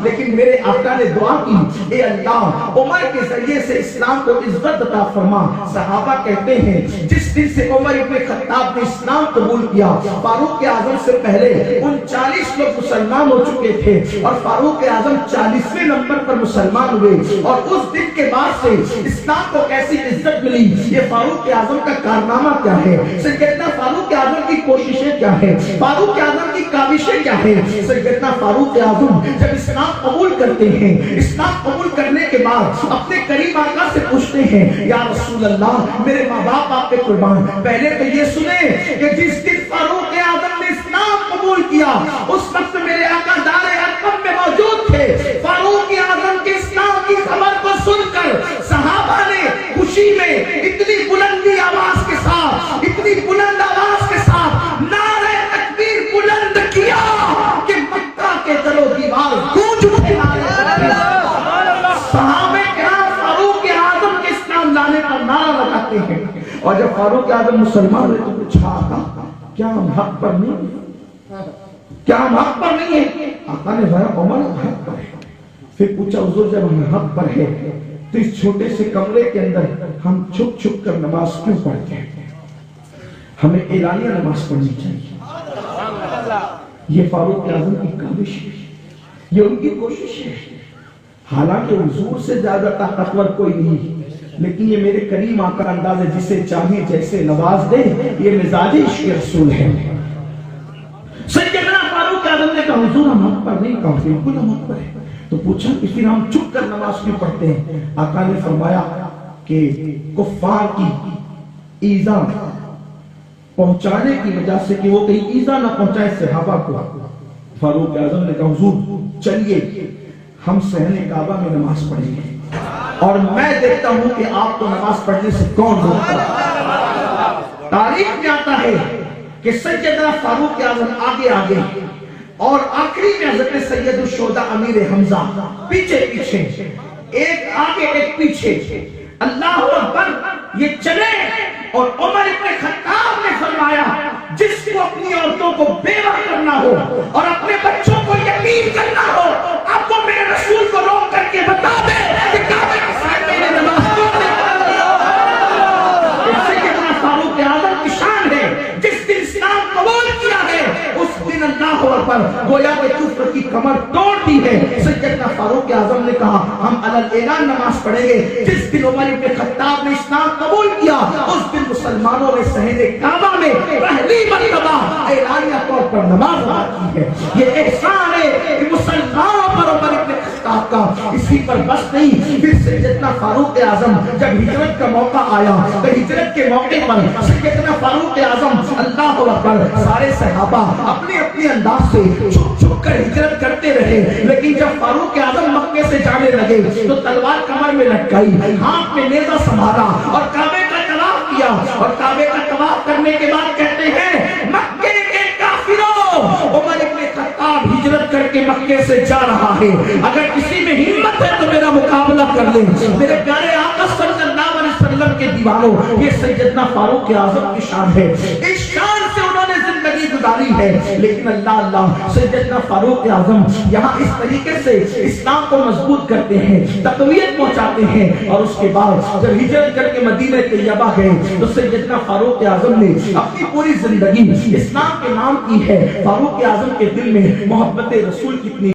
لیکن میرے آقا نے دعا کی، اے اللہ عمر کے ذریعے سے اسلام کو عزت عطا فرما۔ صحابہ کہتے ہیں جس دن سے عمر ابن خطاب نے اسلام قبول کیا، فاروق اعظم سے پہلے 39 لوگ مسلمان ہو چکے تھے اور فاروق اعظم 40ویں نمبر پر مسلمان ہوئے۔ اور اس دن کے بعد سے اسلام کو کیسی عزت ملی، یہ فاروق اعظم کا کارنامہ کیا ہے، سیدنا فاروق اعظم کی کوششیں کیا ہے، فاروق اعظم کی کاوشیں کیا ہے۔ سیدنا فاروق اعظم جب اسلام قبول کرتے ہیں، اسلام قبول کرنے کے بعد اپنے قریب آقا سے پوچھتے ہیں، یا رسول اللہ میرے ماں باپ آپ پہ قربان، پہلے تو یہ سنیں کہ جس دن فاروق اعظم نے اسلام قبول کیا اس وقت میرے آقا دار ارقم میں موجود تھے۔ فاروق اعظم کے اسلام کی خبر کو سن کر صحابہ نے خوشی میں اتنی بلندی آواز کے ساتھ، اتنی بلند آواز کے ساتھ نعرہ تکبیر بلند کیا کہ مکہ کے در و دیوار گونج اٹھے۔ صحابہ کرام فاروق اعظم کے اسلام لانے کا نعرہ لگاتے ہیں، اور جب فاروق اعظم مسلمان ہوئے تو پوچھا آقا کیا ہم حق پر نہیں، کیا ہم حق پر نہیں ہیں؟ آقا نے فرمایا عمر حق پر ہے۔ پھر پوچھا حضور جب ہم حق پر ہے تو اس چھوٹے سے کمرے کے اندر ہم چھپ چھپ کر نماز کیوں پڑھتے ہیں؟ ہمیں اعلانیہ نماز پڑھنی چاہیے۔ یہ فاروق اعظم کی کاوش ہے، یہ ان کی کوشش ہے۔ حالانکہ حضور سے زیادہ طاقتور کوئی نہیں، لیکن یہ میرے کریم آقا انداز ہے جسے چاہے جیسے نواز دے، یہ مزاج عشق رسول ہے۔ سیدنا فاروق اعظم نے کہا حضور ہم حق پر نہیں، کہا بالکل ہم حق پر ہیں۔ تو پوچھا کہ پھر ہم چھپ کر نماز کیوں پڑھتے ہیں؟ آقا نے فرمایا کہ کفار کی ایذا پہنچانے کی وجہ سے کہ وہ کہیں ایذا نہ پہنچائے صحابہ کو۔ فاروق اعظم نے کہا حضور چلیے ہم صحن کعبہ میں نماز پڑھیں گے اور میں دیکھتا ہوں کہ آپ کو نماز پڑھنے سے کون روکتا ہے۔ تاریخ میں آتا ہے کہ سیدنا فاروق اعظم آگے آگے اور آخری میں حضرت سید الشہداء امیر حمزہ پیچھے پیچھے، ایک آگے ایک پیچھے، اللہ اکبر یہ چلے۔ اور عمر ابن خطاب نے فرمایا جس کو اپنی عورتوں کو بیوہ کرنا ہو اور اپنے بچوں کو یتیم کرنا ہو، اب وہ میرے رسول کو روک کر کے بتا دے کہ کعبے کے سامنے میں نماز کیوں نہیں پڑھتی۔ سیدنا فاروق اعظم کی شان ہے، جس دن اسلام قبول کیا ہے اس دن اللہ اکبر گویا کہ کفر کی کمر توڑ دی ہے۔ سیدنا فاروق اعظم نے کہا ہم علی اعلان نماز پڑھیں گے۔ جس دن عمر ابن خطاب نے اسلام قبول کیا اس دن مسلمانوں نے صحن کعبہ میں پہلی مرتبہ اعلانیہ طور پر نماز ادا کی ہے۔ یہ احسان ہے کہ مسلمانوں پر عمر ابن خطاب کا۔ اسی پر بس نہیں، پھر سیدنا فاروق اعظم جب ہجرت کا موقع آیا تو ہجرت کے موقع پر سیدنا فاروق اعظم اللہ اکبر سارے صحابہ اپنے اپنے انداز سے چھپ چھپ کر ہجرت کرتے رہے، لیکن جب فاروق اعظم مکے سے جانے لگے تو تلوار کمر میں لٹکائی، ہاتھ میں نیزہ سنبھالا اور کعبے کا طواف کیا۔ اور کعبے کا طواف کرنے کے بعد کہتے ہیں مکے کے کافروں، عمر ابن خطاب ہجرت کر کے مکے سے جا رہا ہے، اگر کسی میں ہمت ہے تو میرا مقابلہ کر لیں۔ میرے پیارے آقا صلی اللہ علیہ وسلم کے دیوانوں، یہ سیدنا فاروق اعظم کی شان ہے، اس شان سے انہوں نے زندگی گزاری ہے۔ لیکن اللہ سیدنا فاروق اعظم یہاں اس طریقے سے اسلام کو مضبوط کرتے ہیں، تقویت پہنچاتے ہیں، اور اس کے بعد جب ہجرت کر کے مدینہ طیبہ گئے تو سیدنا فاروق اعظم نے اپنی پوری زندگی اسلام کے نام کی ہے۔ فاروق اعظم کے دل میں محبت رسول کتنی